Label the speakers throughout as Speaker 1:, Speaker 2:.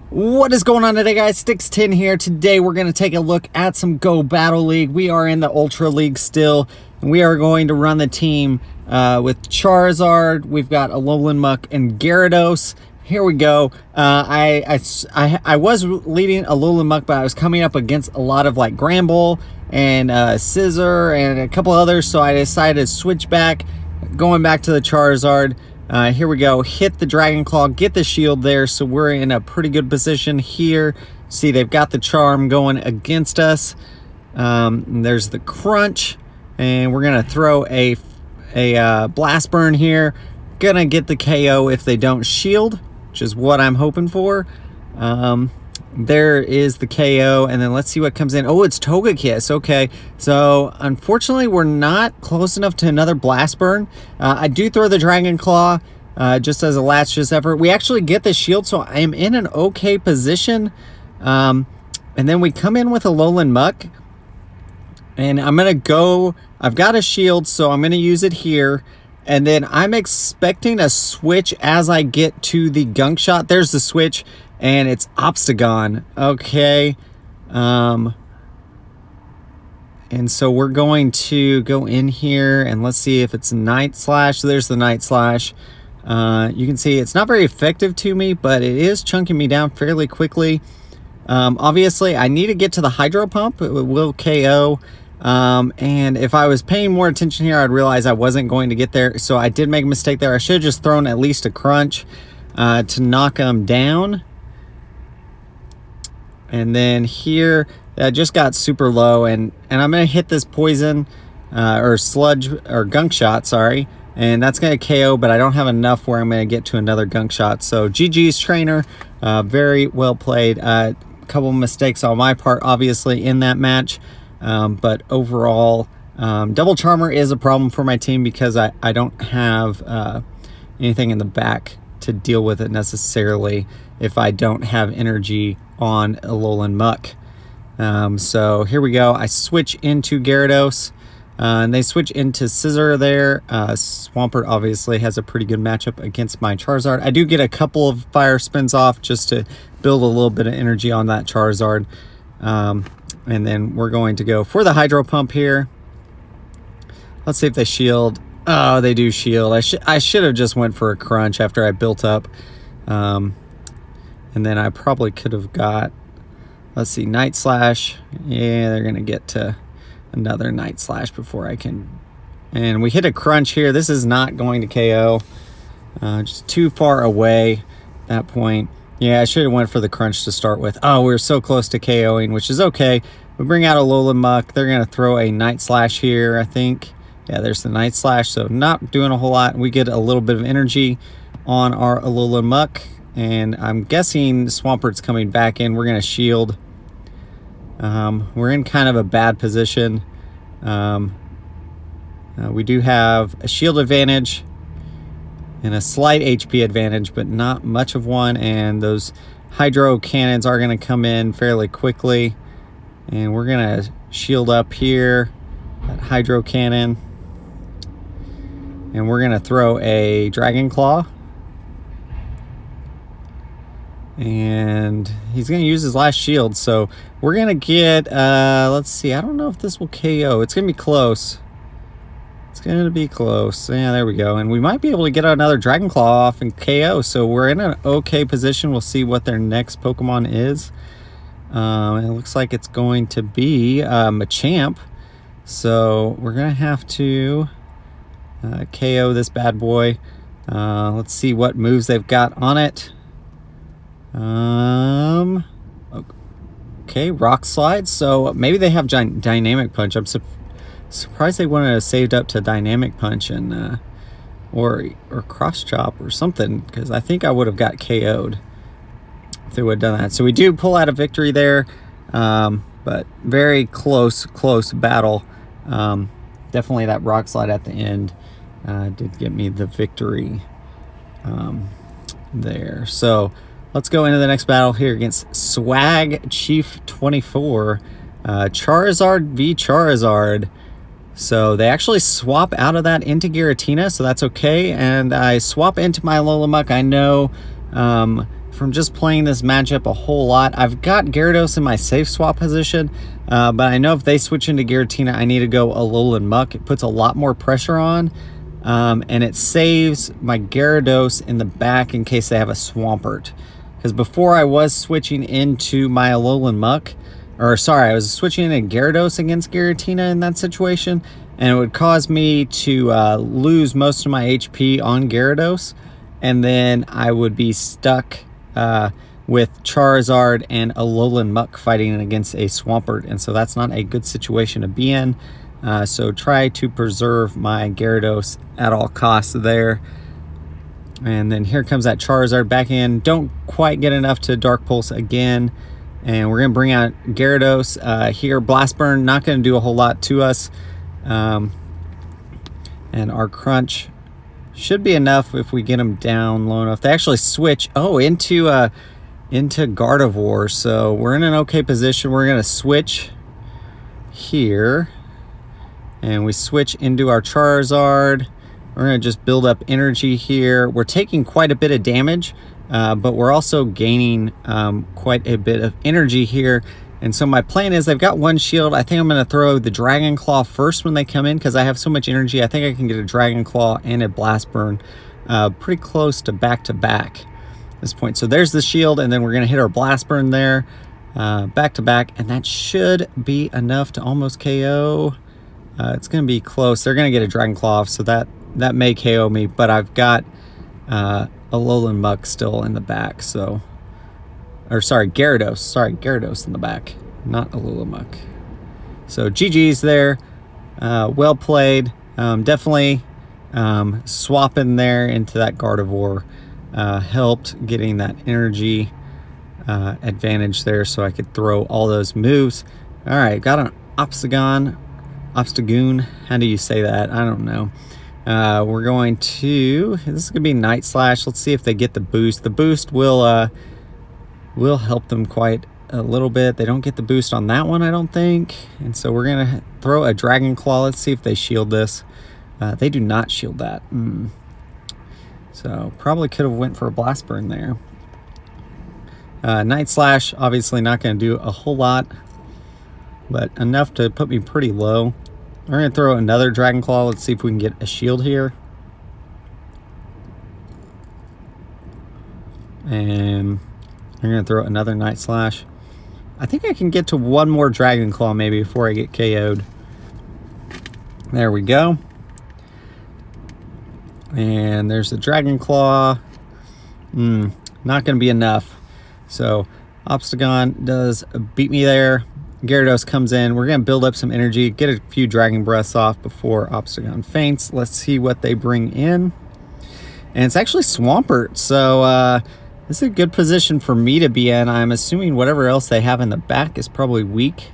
Speaker 1: What is going on today, guys? Stix10 here. Today we're going to take a look at some Go Battle League. We are in the Ultra League still, and we are going to run the team with Charizard. We've got Alolan Muck and Gyarados. Here we go. I was leading Alolan Muck, but I was coming up against a lot of like Gramble and Scizor and a couple others, so I decided to switch back, going back to the Charizard. Here we go, hit the Dragon Claw, get the shield there, so we're in a pretty good position here. See, they've got the Charm going against us. There's the Crunch, and we're gonna throw a Blast Burn here. Gonna get the KO if they don't shield, which is what I'm hoping for. There is the KO, and then let's see what comes in. Oh, it's Togekiss. Okay, so unfortunately we're not close enough to another Blast Burn. I do throw the Dragon Claw just as a last effort. We actually get the shield, so I am in an okay position. And then we come in with a Alolan Muck, and I'm gonna go, I've got a shield, so I'm gonna use it here. And then I'm expecting a switch as I get to the Gunk Shot. There's the switch, and it's Obstagon. Okay. And so we're going to go in here, and let's see if it's Night Slash. There's the Night Slash. You can see it's not very effective to me, but it is chunking me down fairly quickly. Obviously, I need to get to the Hydro Pump. It will KO. And if I was paying more attention here, I'd realize I wasn't going to get there. So I did make a mistake there. I should have just thrown at least a Crunch to knock him down. And then here, I just got super low, and I'm going to hit this Poison or Sludge or Gunk Shot, sorry. And that's going to KO, but I don't have enough where I'm going to get to another Gunk Shot. So GG's, trainer. Very well played. A couple mistakes on my part, obviously, in that match. But overall, Double Charmer is a problem for my team because I don't have anything in the back to deal with it necessarily if I don't have energy on Alolan Muck. So here we go. I switch into Gyarados, and they switch into Scizor there. Swampert obviously has a pretty good matchup against my Charizard. I do get a couple of fire spins off just to build a little bit of energy on that Charizard. And then we're going to go for the Hydro Pump here. Let's see if they shield. Oh, they do shield. I should have just went for a Crunch after I built up. And then I probably could have got, let's see, Night Slash. Yeah, they're going to get to another Night Slash before I can. And we hit a Crunch here. This is not going to KO. Just too far away at that point. Yeah, I should have went for the Crunch to start with. Oh, we're so close to KOing, which is okay. We bring out a Alolan Muck. They're going to throw a Night Slash here, I think. Yeah, there's the Night Slash, so not doing a whole lot. We get a little bit of energy on our Alolan Muck, and I'm guessing Swampert's coming back in. We're going to shield. We're in kind of a bad position. We do have a shield advantage and a slight HP advantage, but not much of one. And those Hydro Cannons are going to come in fairly quickly. And we're going to shield up here, that Hydro Cannon. And we're going to throw a Dragon Claw. And he's going to use his last shield. So we're going to get, let's see, I don't know if this will KO. It's going to be close. It's going to be close. Yeah, there we go. And we might be able to get another Dragon Claw off and KO. So we're in an okay position. We'll see what their next Pokemon is. It looks like it's going to be Machamp. So we're going to have to KO this bad boy. Let's see what moves they've got on it. Okay, Rock Slide. So maybe they have Dynamic Punch. I'm surprised they wouldn't have saved up to Dynamic Punch and or Cross Chop or something, because I think I would have got KO'd if they would have done that. So we do pull out a victory there, but very close battle. Definitely that Rock Slide at the end did get me the victory there. So let's go into the next battle here against Swag Chief 24. Charizard v Charizard. So they actually swap out of that into Giratina, so that's okay. And I swap into my Alolan Muck. I know from just playing this matchup a whole lot. I've got Gyarados in my safe swap position, but I know if they switch into Giratina, I need to go Alolan Muck. It puts a lot more pressure on, and it saves my Gyarados in the back in case they have a Swampert. Because before I was switching into my Alolan Muck, or sorry, I was switching into Gyarados against Giratina in that situation, and it would cause me to lose most of my HP on Gyarados, and then I would be stuck with Charizard and Alolan Muck fighting against a Swampert, and so that's not a good situation to be in. So try to preserve my Gyarados at all costs there. And then here comes that Charizard back in. Don't quite get enough to Dark Pulse again. And we're going to bring out Gyarados here. Blast Burn, not going to do a whole lot to us. And our Crunch should be enough if we get them down low enough. They actually switch, into Gardevoir. So we're in an okay position. We're going to switch here. And we switch into our Charizard. We're going to just build up energy here. We're taking quite a bit of damage, but we're also gaining quite a bit of energy here. And so my plan is they've got one shield. I think I'm going to throw the Dragon Claw first when they come in because I have so much energy. I think I can get a Dragon Claw and a Blast Burn pretty close to back at this point. So there's the shield, and then we're going to hit our Blast Burn there back to back, and that should be enough to almost KO. It's going to be close. They're going to get a Dragon Claw off, so that may KO me, but I've got Alolan Muck still in the back, so... Or sorry, Gyarados. Sorry, Gyarados in the back, not Alolan Muck. So GG's there. Well played. Definitely swapping there into that Gardevoir helped getting that energy advantage there so I could throw all those moves. All right, got an Obstagoon. How do you say that? I don't know. We're going to... This is going to be Night Slash. Let's see if they get the boost. The boost will help them quite a little bit. They don't get the boost on that one, I don't think. And so we're going to throw a Dragon Claw. Let's see if they shield this. They do not shield that. So probably could have went for a Blast Burn there. Night Slash, obviously not going to do a whole lot, but enough to put me pretty low. We're going to throw another Dragon Claw. Let's see if we can get a shield here. And I'm going to throw another Night Slash. I think I can get to one more Dragon Claw maybe before I get KO'd. There we go. And there's the Dragon Claw. Not going to be enough. So Obstagoon does beat me there. Gyarados comes in. We're going to build up some energy, get a few Dragon Breaths off before Obstagoon faints. Let's see what they bring in. And it's actually Swampert. So this is a good position for me to be in. I'm assuming whatever else they have in the back is probably weak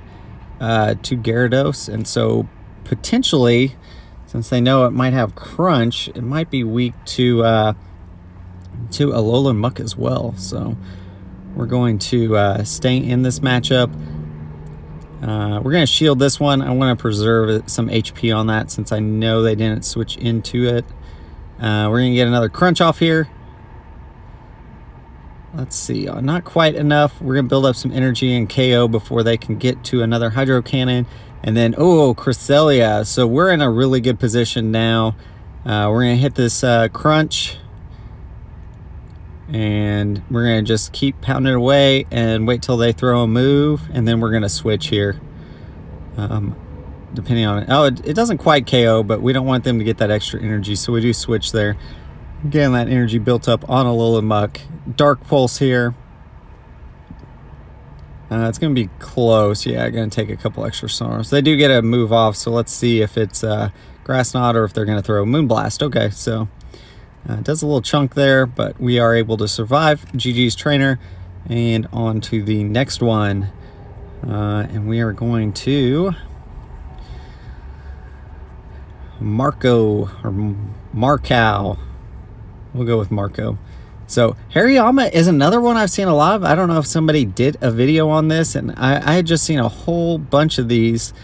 Speaker 1: to Gyarados. And so potentially, since they know it might have Crunch, it might be weak to Alolan Muck as well. So we're going to stay in this matchup. We're going to shield this one. I want to preserve some HP on that since I know they didn't switch into it. We're going to get another Crunch off here. Let's see. Not quite enough. We're going to build up some energy and KO before they can get to another Hydro Cannon. And then, Cresselia. So we're in a really good position now. We're going to hit this Crunch. And we're going to just keep pounding away and wait till they throw a move. And then we're going to switch here. Depending on it. It doesn't quite KO, but we don't want them to get that extra energy. So we do switch there. Getting that energy built up on Alolan Muck. Dark Pulse here. It's going to be close. Yeah, going to take a couple extra stars. They do get a move off, so let's see if it's Grass Knot or if they're going to throw Moonblast. Okay, so it does a little chunk there, but we are able to survive. GG's Trainer. And on to the next one. And we are going to Marco or Marcow. We'll go with Marco. So Hariyama is another one I've seen a lot of. I don't know if somebody did a video on this, and I had just seen a whole bunch of these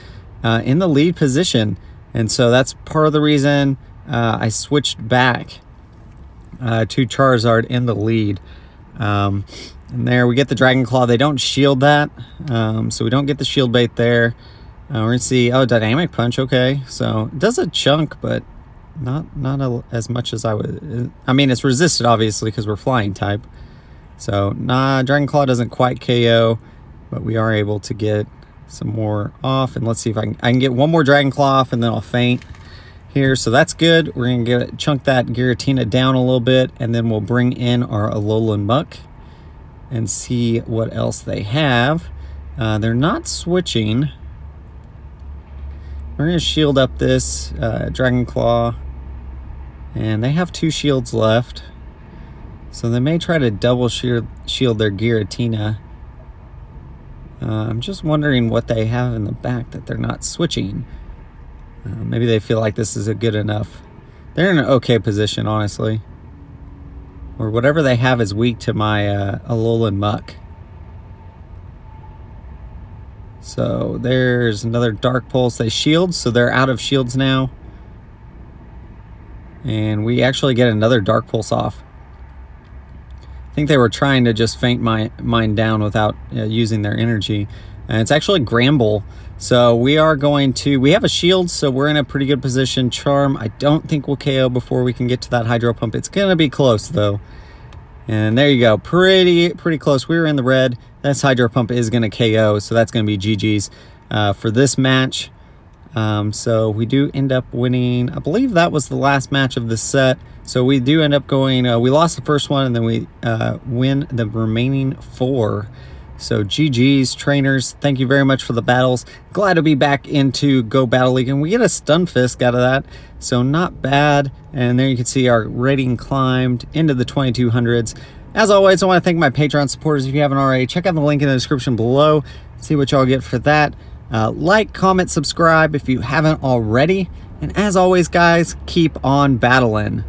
Speaker 1: in the lead position. And so that's part of the reason I switched back to Charizard in the lead. And there we get the Dragon Claw. They don't shield that, so we don't get the shield bait there. We're gonna see, oh, Dynamic Punch, okay. So it does a chunk, but not as much as I would. I mean, it's resisted, obviously, because we're flying type. So, nah, Dragon Claw doesn't quite KO, but we are able to get some more off. And let's see if I can get one more Dragon Claw off, and then I'll faint here. So that's good. We're gonna chunk that Giratina down a little bit, and then we'll bring in our Alolan Muck and see what else they have. They're not switching. We're gonna shield up this Dragon Claw, and they have 2 shields left. So they may try to double shield their Giratina. I'm just wondering what they have in the back that they're not switching. Maybe they feel like this is a good enough. They're in an okay position, honestly. Or whatever they have is weak to my Alolan Muck. So there's another Dark Pulse. They shield, so they're out of shields now. And we actually get another Dark Pulse off. I think they were trying to just feint mine down without using their energy. And it's actually Gramble. So we are going to, we have a shield, so we're in a pretty good position. Charm, I don't think we'll KO before we can get to that Hydro Pump. It's gonna be close though. And there you go, pretty close. We were in the red. This Hydro Pump is gonna KO, so that's gonna be GG's for this match. So we do end up winning. I believe that was the last match of the set. So we do end up going, we lost the first one, and then we win the remaining 4. So GG's, trainers. Thank you very much for the battles. Glad to be back into Go Battle League, and we get a Stunfisk out of that. So not bad. And there you can see our rating climbed into the 2200s. As always, I want to thank my Patreon supporters. If you haven't already, check out the link in the description below. See what y'all get for that. Like, comment, subscribe if you haven't already. And as always, guys, keep on battling.